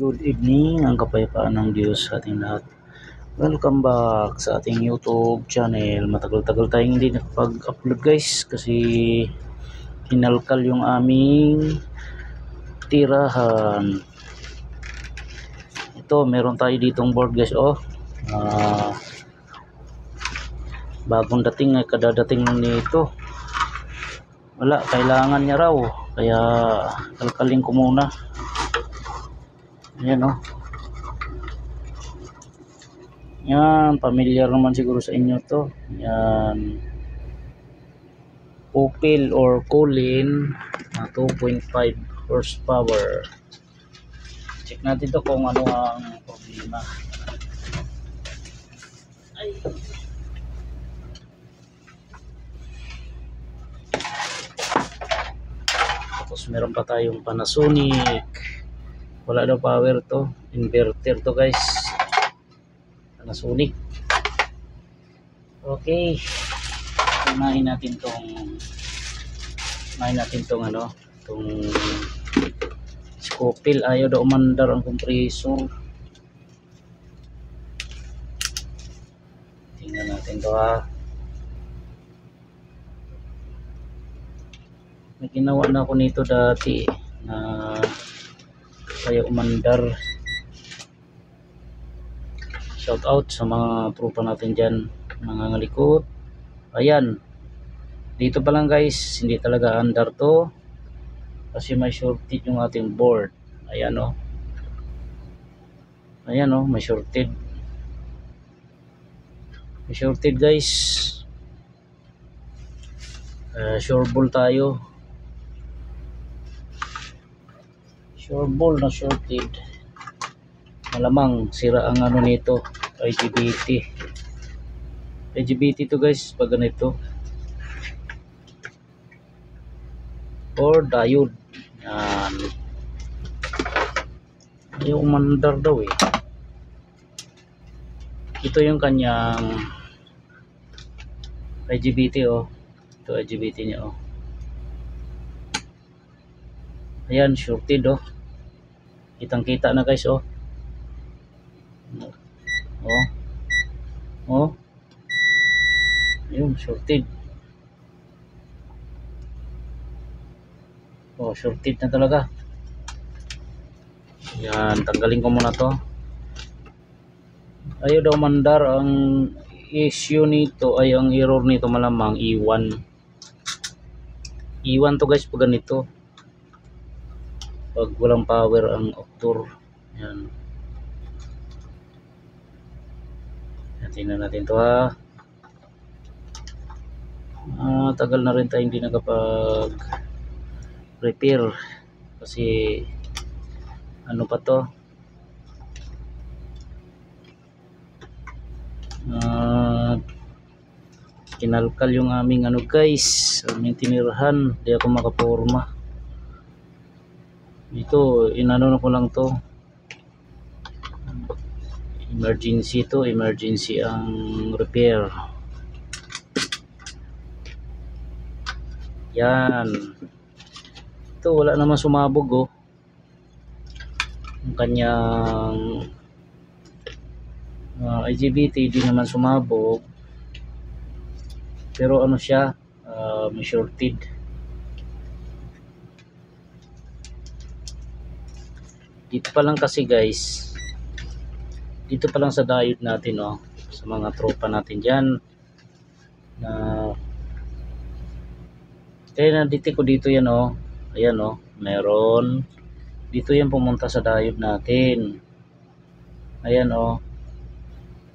Good evening, ang kapayapaan ng Diyos sa ating lahat. Welcome back sa ating YouTube channel. Matagal-tagal tayong hindi nakapag-upload guys kasi hinalkal yung aming tirahan. Ito, meron tayo ditong board guys. Bagong dating ay kadadating nito. Wala, kailangan niya raw. Kaya kalkalin ko muna. Ayan oh. Yan, familiar naman siguro sa inyo to. Yan. Opel or Colin 2.5 horsepower. Check natin to kung ano ang problema. Ay. Tapos meron pa tayong Panasonic. Wala daw power to. Inverter to guys. Panasonic. Okay. Unahin natin tong Scopel. Ayaw daw umandar ang compressor. Tingnan natin to ha. May ginawa na ako nito dati na kaya umandar. Shout out sa mga tropa natin dyan, mga ngalikot. Ayan, dito pa lang guys, hindi talaga andar to kasi may shorted yung ating board. Ayan o, may shorted guys. Sure ball tayo, sure ball na shorted. Malamang sira ang ano nito, IGBT to guys pag ganito, or diode. Yan, ayaw umandar daw eh. Ito yung kanyang IGBT oh. Ito IGBT niya oh. Ayan, shorted oh. Kitang kita na guys oh. Ayun, shorted. Shorted na talaga. Yan, tanggalin ko muna to. Ayaw daw mandar. Ang issue nito ay ang error nito malamang E1 to guys pag ganito, pag walang power ang octor. Yan, tingnan natin to ha. Tagal na rin tayo hindi nakapag repair kasi ano pa to, kinalkal yung aming ano guys, aming tinirahan. Di ako makaporma dito. Inano na ko lang to, emergency ang repair. Yan, ito wala naman sumabog oh. Ang kanyang IGBT di naman sumabog, pero ano siya, may shorted. Dito pa lang kasi guys, dito pa lang sa diode natin oh, sa mga tropa natin dyan na kaya nandito ko dito yan oh. Ayan oh, meron dito yan pumunta sa diode natin. Ayan oh,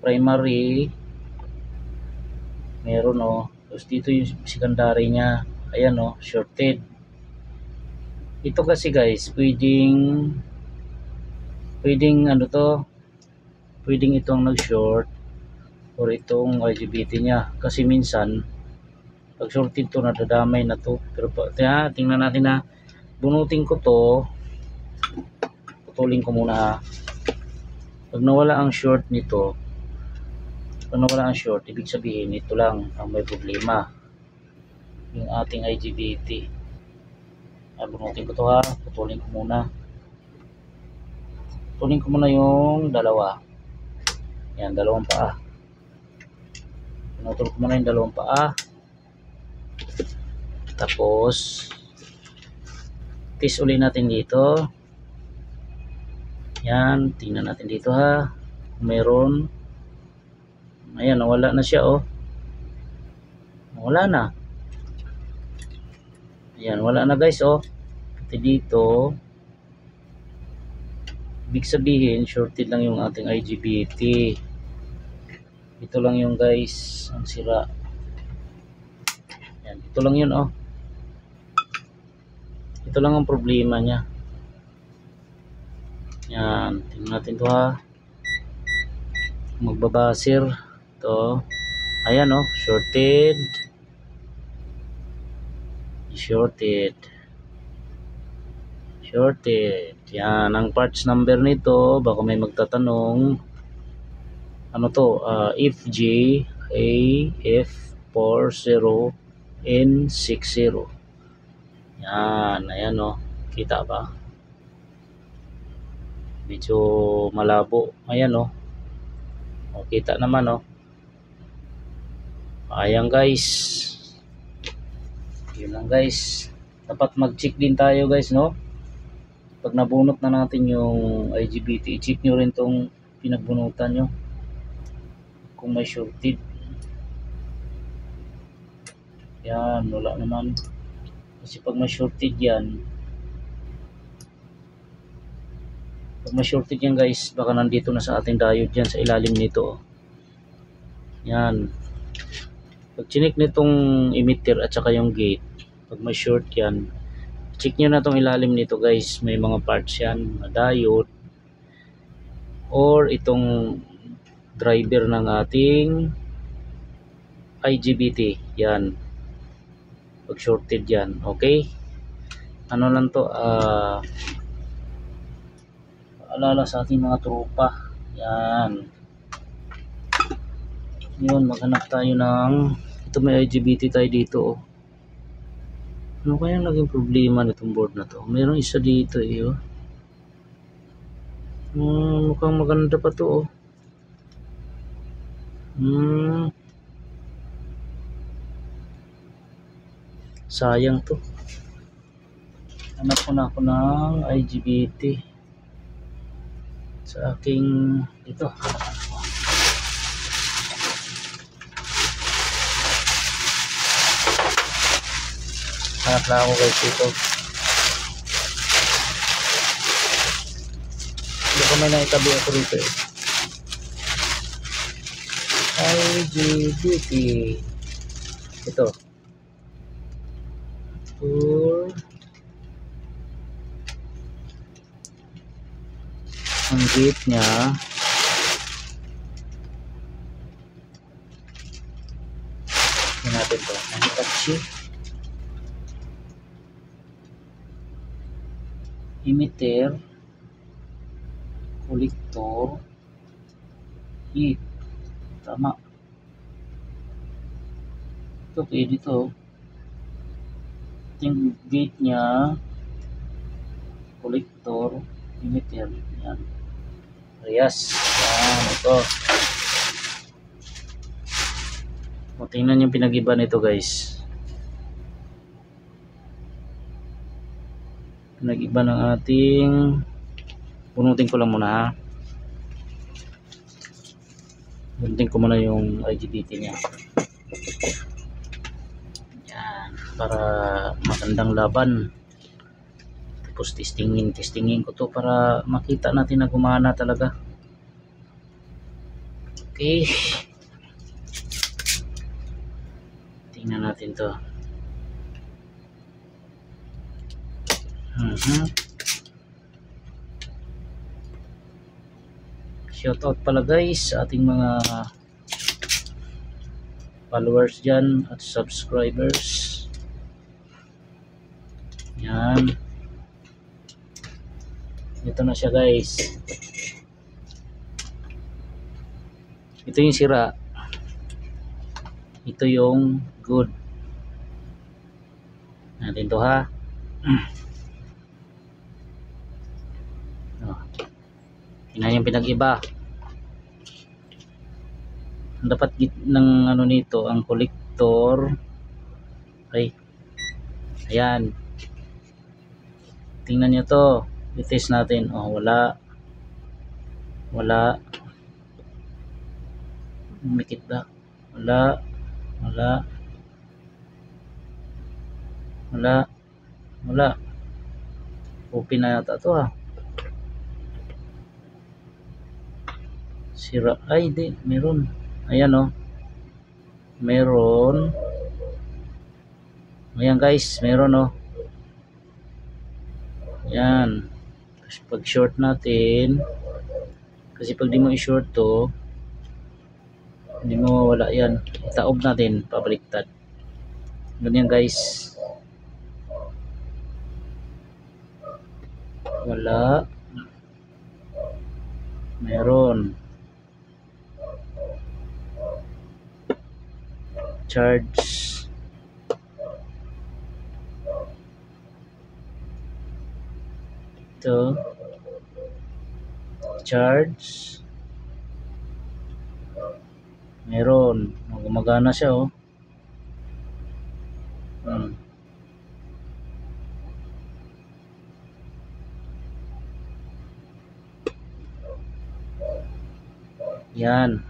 primary meron oh. Tapos dito yung secondary nya. Ayan oh, shorted. Ito kasi guys, pwedeng ano to, pwedeng itong nag-short or itong IGBT nya, kasi minsan pag shorted to nadadamay na to. Pero tingnan natin na, bunutin ko to, putulin ko muna ha. Pag nawala ang short nito, ibig sabihin ito lang ang may problema, yung ating IGBT. Bunutin ko to ha, putulin ko muna. Kunin ko muna yung dalawa. Yan, dalawang paa. Pinutol ko muna yung dalawang paa. Tapos test ulit natin dito. Yan, tingnan natin dito ha. Meron. Ayan, nawala na siya oh. Wala na. Ayan, wala na guys oh. Pati dito. Ibig sabihin, shorted lang yung ating IGBT. Ito lang yung guys, ang sira. Ayan, ito lang yun oh. Ito lang ang problema niya. Yan, tingnan natin to ha. Magbabasir. Ito. Ayan oh, shorted. Shorted. Yan, ang parts number nito, baka may magtatanong. Ano to? FJAF40N60. Yan, ayan oh. Kita ba? Medyo malabo. Ayan oh. O, kita naman oh. Ayan guys. Yun lang guys. Dapat mag-check din tayo guys no. Pag nabunot na natin yung IGBT, i-check nyo rin tong pinagbunutan nyo. Kung may shorted. Yan, wala naman. Kasi pag may shorted yan, guys, baka nandito na sa ating diode yan sa ilalim nito. Yan. Pag chinik nitong emitter at saka yung gate, pag may short yan, check nyo na itong ilalim nito guys. May mga parts yan, diode, or itong driver ng ating IGBT. Yan. Pag shorted yan, okay? Ano lang to, paalala sa ating mga tropa. Yan. Yun, maghanap tayo ng, ito may IGBT tayo dito oh. Ano kaya naging problema nitong board na to? Mayroong isa dito eh oh. Mukhang maganda pa to oh. Sayang to. Hanap ko na ako ng IGBT sa aking ito. Hanap na ako guys ito. Hindi ko may naitabi ako rito eh. IGBT. Ito. Ang gate niya natin to. Ang Hitachi emitter, collector, heat. Tama. Ito pwede to. Yung gate niya, collector, emitter. Yan. Yes. Yan. Ito. O, tingnan yung pinag-iba nito guys. Pinag-iba ng ating, bunutin ko lang muna ha. Bunutin ko muna yung IGBT niya. Yan. Para magandang laban. Tapos testingin ko to para makita natin na gumana talaga. Okay. Tingnan natin to. Shoutout pala guys sa ating mga followers dyan at subscribers. Yan. Ito na siya guys. Ito yung sira. Ito yung good. Natin to ha. Tingnan yung pinag-iba. Dapat ng ano nito, ang collector ay ayan. Tingnan nyo to, i-test natin. Oh, wala umikit ba? Wala open na yata to sira. Ay di, meron. Ayan oh, meron. Ayan guys, meron oh. Yan. Tapos pag short natin, kasi pag di mo i-short to, hindi mo wala yan. Itaob natin, pabaliktad. Ganyan guys. Wala. Meron. Charge. Ito. Charge. Meron. Gumagana siya oh. Yan.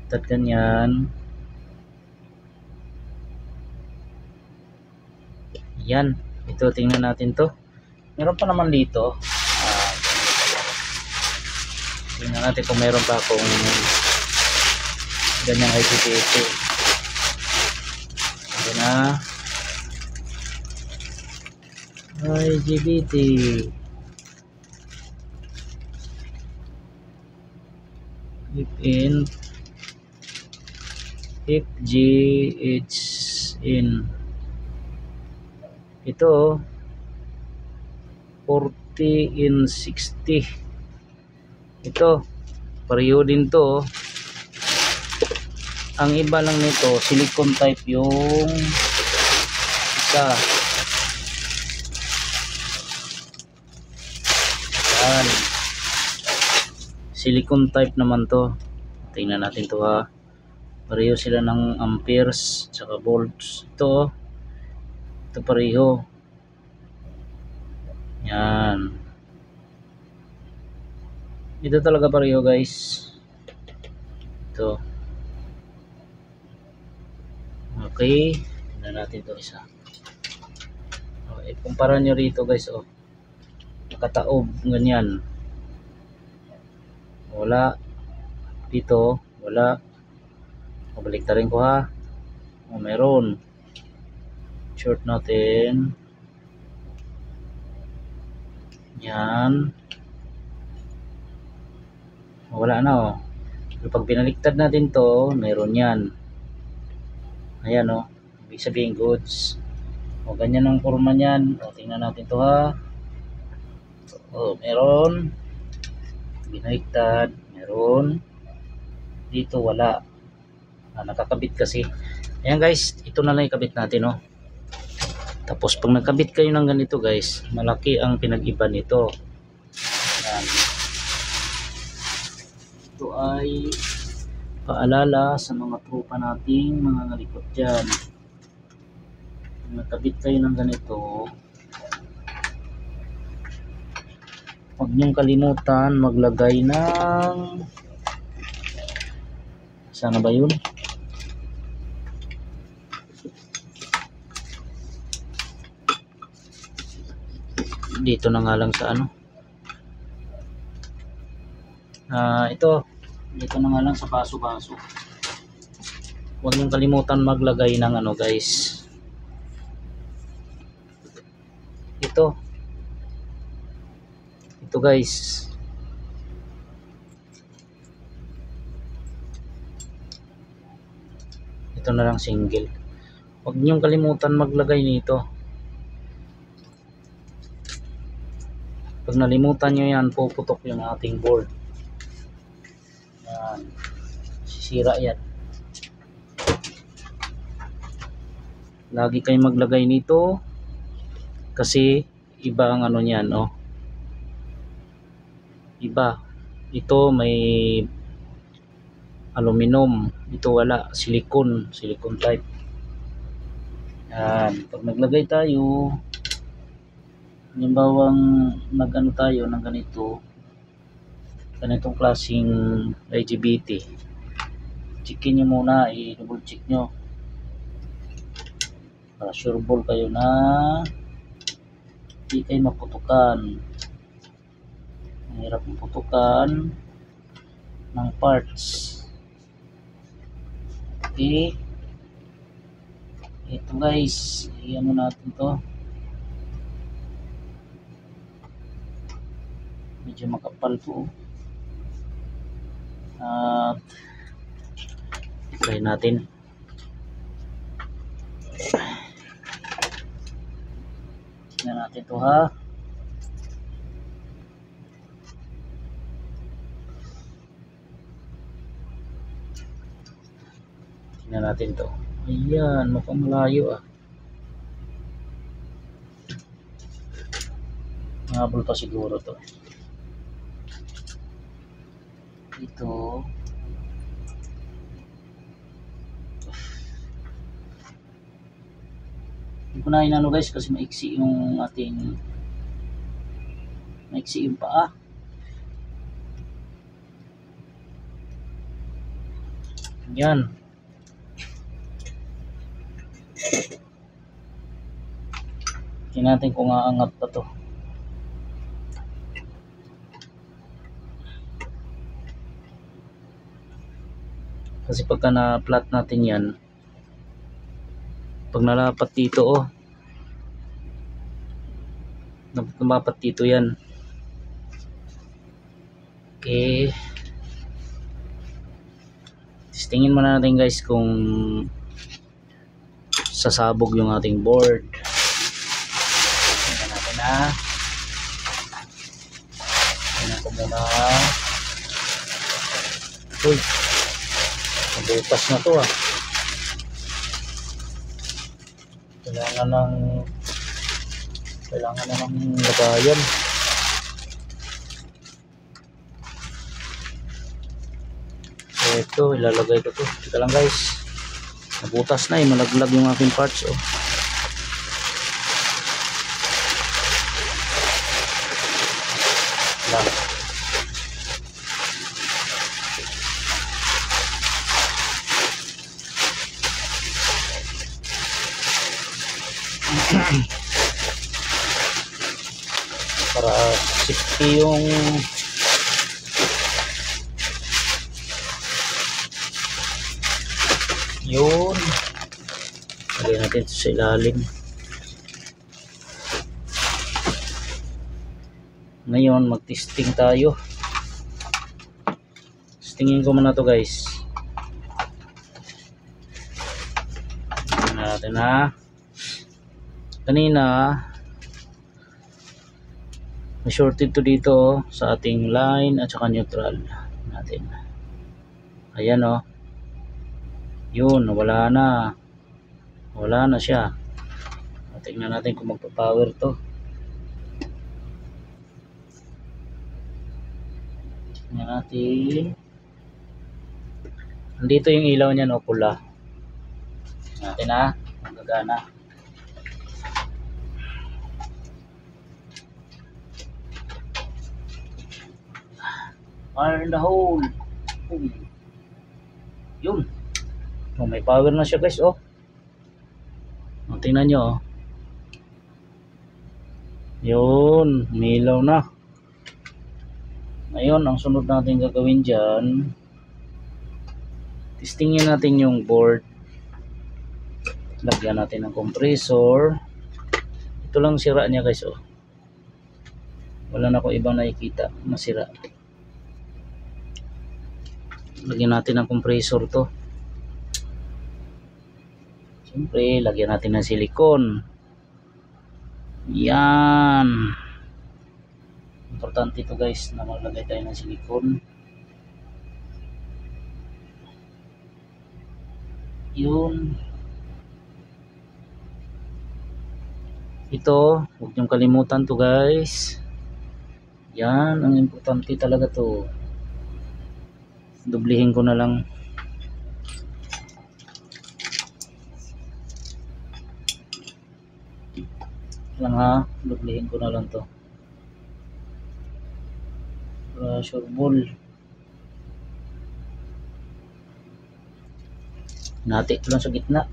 Tad ganyan. Yan. Ito, tingnan natin to. Meron pa naman dito. Tingnan natin kung meron pa akong ganyang IGBT. Ito na. IGBT. If GH in ito 40 in 60. Ito pareho din to. Ang iba lang nito silicone type yung isa. Yan. Silicone type naman to. Tingnan natin to ha. Pareho sila ng amperes tsaka volts. Ito pareho. Yan. Ito talaga pareho guys. Ito. Okay. Tingnan natin to isa. Kumpara nyo rito guys oh. Nakataob ganyan. Wala. Dito wala. Pabaliktarin ko ha. Meron. Short natin. Yan. Wala na oh. Pero pag binaliktad natin to, meron yan. Ayan oh. Ibig sabihin goods. O ganyan ang forma niyan. O tingnan natin to ha. O meron. Binaliktad. Meron. Dito wala. Nakakabit kasi. Ayan guys, ito na lang ikabit natin oh. Tapos pag nagkabit kayo ng ganito guys, malaki ang pinag-iba nito. Ayan. Ito ay paalala sa mga tropa nating mga ngalikot dyan. Pag nagkabit kayo ng ganito, huwag niyong kalimutan maglagay ng sana ba yun? Dito na nga lang sa ano ito dito na nga lang sa baso-baso. Huwag niyong kalimutan maglagay ng ano guys, ito guys, ito na lang single. Huwag niyong kalimutan maglagay nito. Pag nalimutan nyo yan, puputok yung ating board. Yan. Sisira yan. Lagi kayong maglagay nito kasi iba ang ano niyan oh. iba. Ito may aluminum, ito wala, silicone type. Yan, pag naglagay tayo, halimbawang nag-ano tayo ng ganitong klaseng IGBT, checkin nyo muna, i-double check nyo para sure ball kayo na hindi kayo maputukan. Mahirap maputukan ng parts. Okay, ito guys, i-ano natin to, medyo makapal to, at try natin. Tingnan natin to ha. Tingnan natin to. Ayan, mukhang malayo ah. Habol pa siguro to. Ito. Hindi ko na inano guys kasi maiksi yung paa. Yan. Tingnan natin kung aangat pa to. Kasi pagka na-flat natin yan, pag nalapat dito lumapat dito yan. Okay, testingin muna natin guys kung sasabog yung ating board. Tingnan natin na. Tingnan ko muna. Uy, nabutas na to ah. Kailangan na ng lagayan. So ito, ilalagay ko to. Teka lang guys, nabutas na malaglag yung aking parts lang. Para safety yung yun, lagay natin ito sa ilalim. Ngayon mag-testing tayo. Testingin ko muna to guys. Tingnan natin ha. Kanina may shorted to dito sa ating line at saka neutral natin. Ayan yun, wala na siya. Tingnan natin kung magpa-power to. Tingnan natin. Nandito yung ilaw niya pula. Natin ha, magagana. Fire in the hole. Yun. May power na siya guys tingnan nyo yun, milaw na. Ngayon ang sunod natin gagawin dyan, testingin natin yung board. Lagyan natin ng compressor. Ito lang sira niya guys wala na ko ibang nakikita masira. Lagyan natin ng compressor to. Siyempre, lagyan natin ng silicone. Yan. Importante ito guys na maglagay tayo ng silicone. Yun. Ito, huwag niyong kalimutan to guys. Yan ang importante talaga to. Dublihin ko na lang. Lang ha, dublihin ko na lang to. Pressure ball. Nati ko lang sa gitna.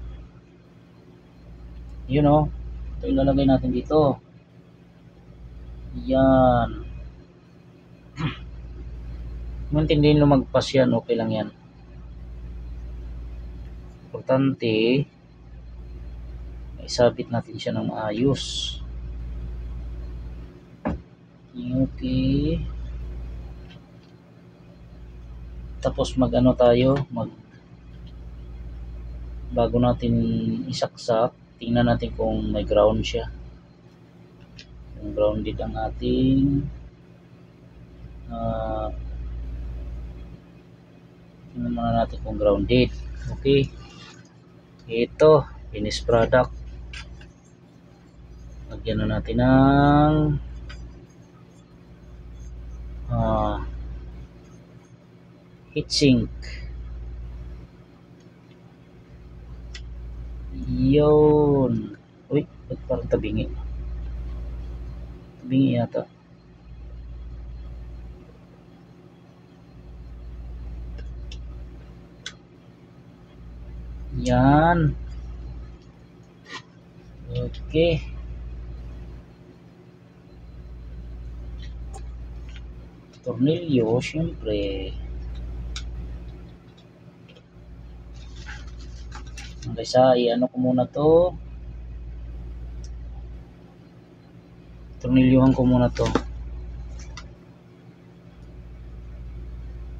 Yun o. Ito ilalagay natin dito. Yan. Maintindihin lumagpas yan. Okay lang yan. Importante, isabit natin siya ng maayos. Okay. Tapos mag-ano tayo, bago natin isaksak, tingnan natin kung may ground siya. Kung grounded ang ating tingnan muna natin kung grounded. Okay. Ito, finished product. Lagyan na natin ng heatsink. Yun. Uy, ba't parang tabingi? Tabingi yata. Yan. Okay. Tornilyo, syempre. Kaysa i-ano ko muna to. Tornilyuhan ko muna to.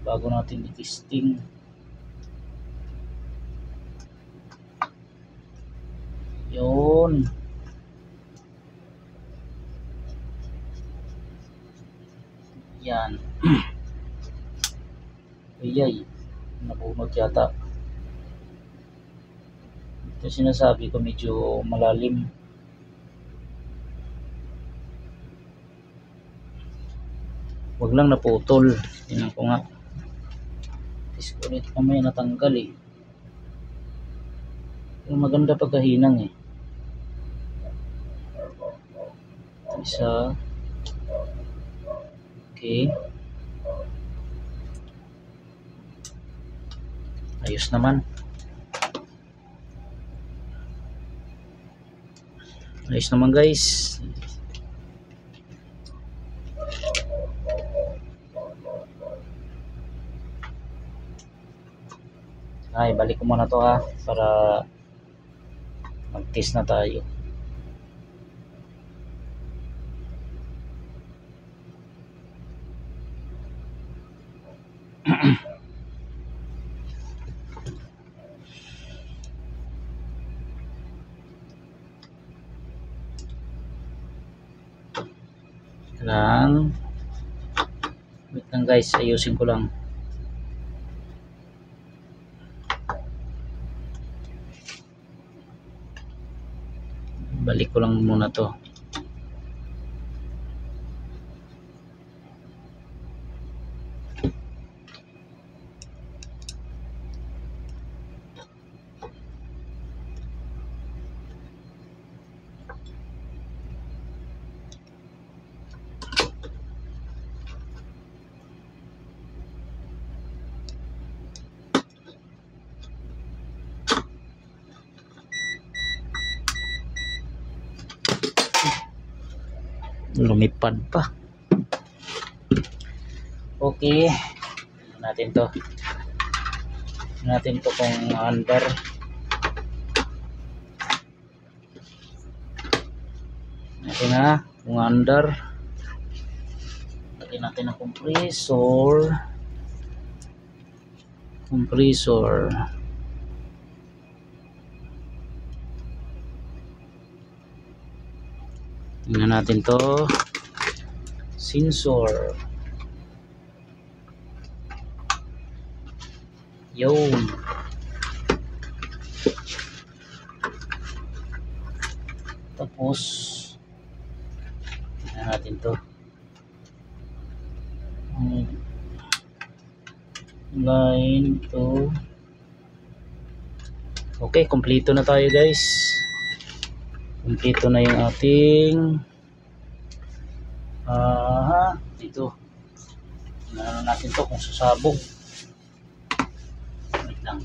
Bago natin i-testing. Yun. Yan. Ayay. Nabunod yata. Ito sinasabi ko medyo malalim. Wag lang naputol. Tingnan ko nga. Test ko ulit. Mamaya natanggal eh. Pero maganda pagkahinang eh. Isa. Okay. Ayos naman. Ayos naman guys. Ay, balik ko muna to ha. Para mag-test na tayo. Lang. Wait lang guys, ayusin ko lang. Balik ko lang muna to. Lumipad pa. Okay. Natin to. Natin to kung under. Natin na kung under. Lagyan natin ang compressor. Tingnan natin to. Sensor. Yun. Tapos tingnan natin to. line to. Okay, kompleto na tayo guys. Kompleto na yung ating dito. Ano natin to kung sasabog. Wait lang.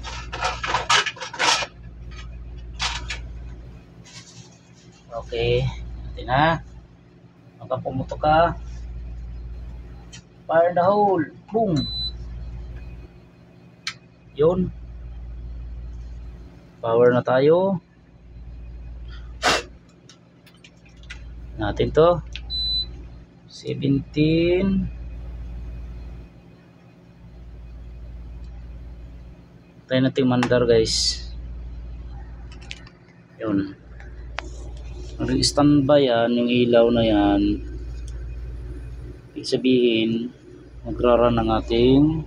Okay, natin ha. Hanggang pumuto ka. Fire the hole. Boom. Yun. Power na tayo. Natin to. 17. Tayo natin mandar guys. Yun. Nag-standby yan, yung ilaw na yan. Ibig sabihin, magra-run ang ating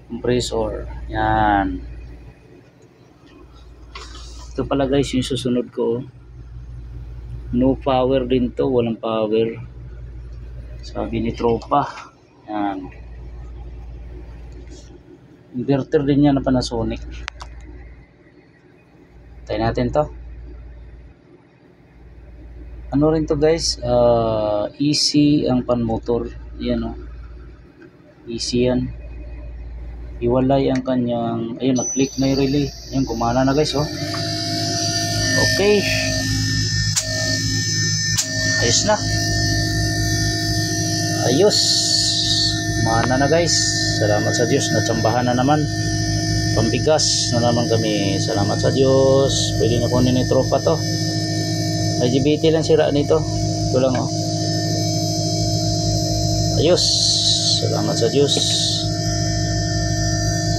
compressor. Yan. Ito pala guys yung susunod ko. No power din to, walang power. Sabi ni tropa. Yan. Inverter din yan na Panasonic. Tayo natin to. Ano rin to guys, easy ang pan motor. Yan o. Easy yan. Iwalay ang kanyang, ayun, nag-click na yung relay. Ayun, gumana na guys, oh. Okay. Ayos na. Ayos. Gumana na guys. Salamat sa Diyos. Natsambahan na naman. Pambigas na naman kami. Salamat sa Diyos. Pwede na kunin ni tropa to. IGBT lang sira nito. Ito lang, oh. Ayos. Salamat sa Diyos.